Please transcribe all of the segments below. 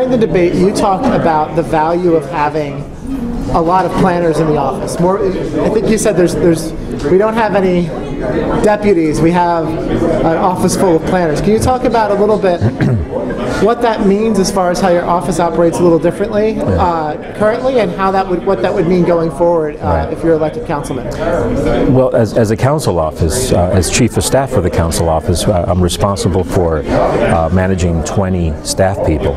during the debate, you talked about the value of having a lot of planners in the office. I think you said we don't have any deputies. We have an office full of planners. Can you talk about a little bit what that means as far as how your office operates a little differently currently, and how what that would mean going forward if you're elected councilman? Well, as a council office, as chief of staff for the council office, I'm responsible for managing 20 staff people.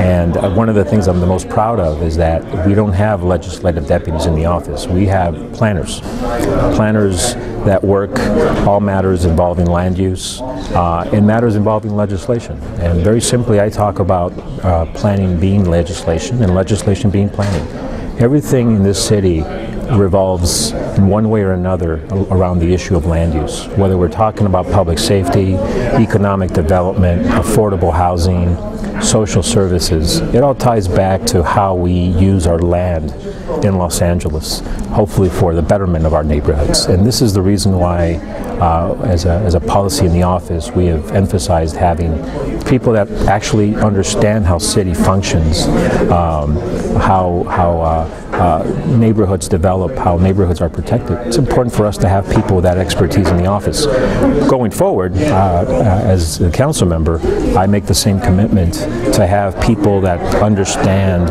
And one of the things I'm the most proud of is that we don't have legislative deputies in the office. We have planners that work all matters involving land use and matters involving legislation. And very simply, I talk about planning being legislation and legislation being planning. Everything in this city revolves in one way or another around the issue of land use, whether we're talking about public safety, economic development, affordable housing, social services. It all ties back to how we use our land in Los Angeles, hopefully for the betterment of our neighborhoods. And this is the reason why, as a policy in the office, we have emphasized having people that actually understand how city functions, how neighborhoods develop, how neighborhoods are protected. It's important for us to have people with that expertise in the office. Going forward, as a council member, I make the same commitment to have people that understand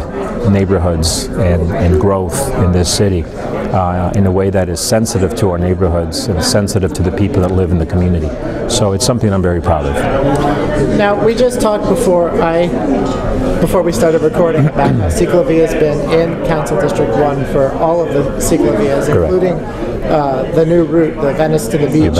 neighborhoods and growth in this city in a way that is sensitive to our neighborhoods and sensitive to the people that live in the community. So it's something I'm very proud of. Now, we just talked before we started recording about how Ciclovia has been in Council District 1 for all of the Ciclovias, including the new route, the Venice to the beach.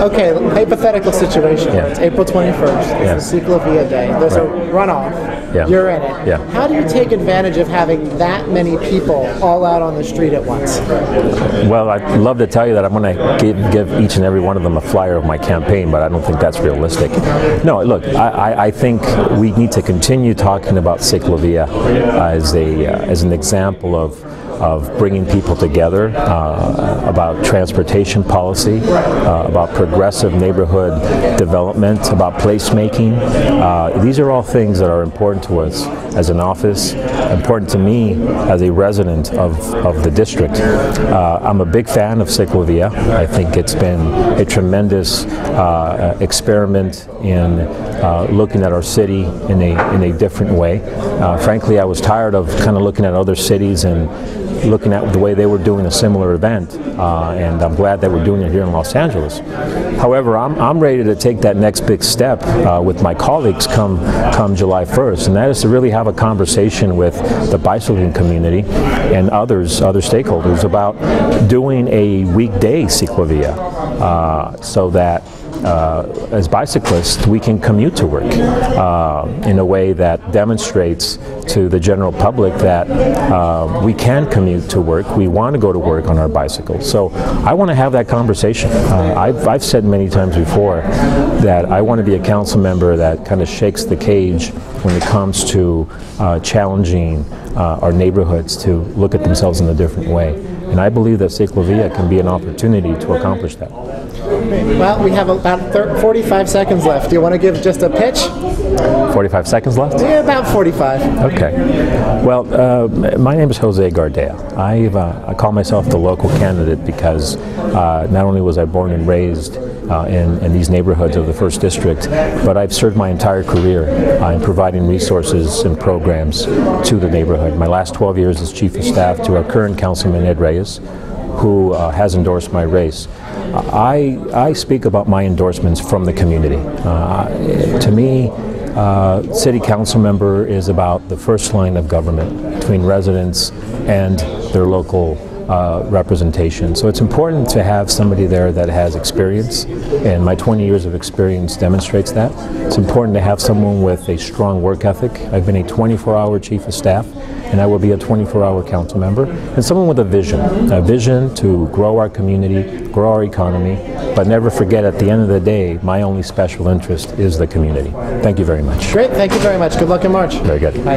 Okay, hypothetical situation. Yeah. It's April 21st. It's the Ciclovia day. There's a runoff. Yeah. You're in it. Yeah. How do you take advantage of having that many people all out on the street at once? Well, I'd love to tell you that I'm going to give each and every one of them a flyer of my campaign, but I don't think that's realistic. No, look, I think we need to continue talking about Ciclovia as an example of bringing people together, about transportation policy, about progressive neighborhood development, about placemaking. These are all things that are important to us as an office, important to me as a resident of the district. I'm a big fan of Ciclovia. I think it's been a tremendous experiment in looking at our city in a different way. Frankly, I was tired of kind of looking at other cities and looking at the way they were doing a similar event, and I'm glad that we're doing it here in Los Angeles. However, I'm ready to take that next big step with my colleagues come July 1st, and that is to really have a conversation with the bicycling community and other stakeholders about doing a weekday Ciclovia so that as bicyclists, we can commute to work in a way that demonstrates to the general public that we can commute to work. We want to go to work on our bicycles. So I want to have that conversation. I've said many times before that I want to be a council member that kind of shakes the cage when it comes to challenging our neighborhoods to look at themselves in a different way. And I believe that Ciclovia can be an opportunity to accomplish that. Well, we have about 45 seconds left. Do you want to give just a pitch? 45 seconds left? Yeah, about 45. Okay. Well, my name is Jose Gardea. I call myself the local candidate because not only was I born and raised in these neighborhoods of the 1st District, but I've served my entire career in providing resources and programs to the neighborhood. My last 12 years as Chief of Staff to our current Councilman Ed Reyes, who has endorsed my race. I speak about my endorsements from the community. To me, city council member is about the first line of government between residents and their local representation. So it's important to have somebody there that has experience, and my 20 years of experience demonstrates that. It's important to have someone with a strong work ethic. I've been a 24-hour chief of staff, and I will be a 24-hour council member, and someone with a vision to grow our community, grow our economy, but never forget at the end of the day, my only special interest is the community. Thank you very much. Great, thank you very much. Good luck in March. Very good. Bye.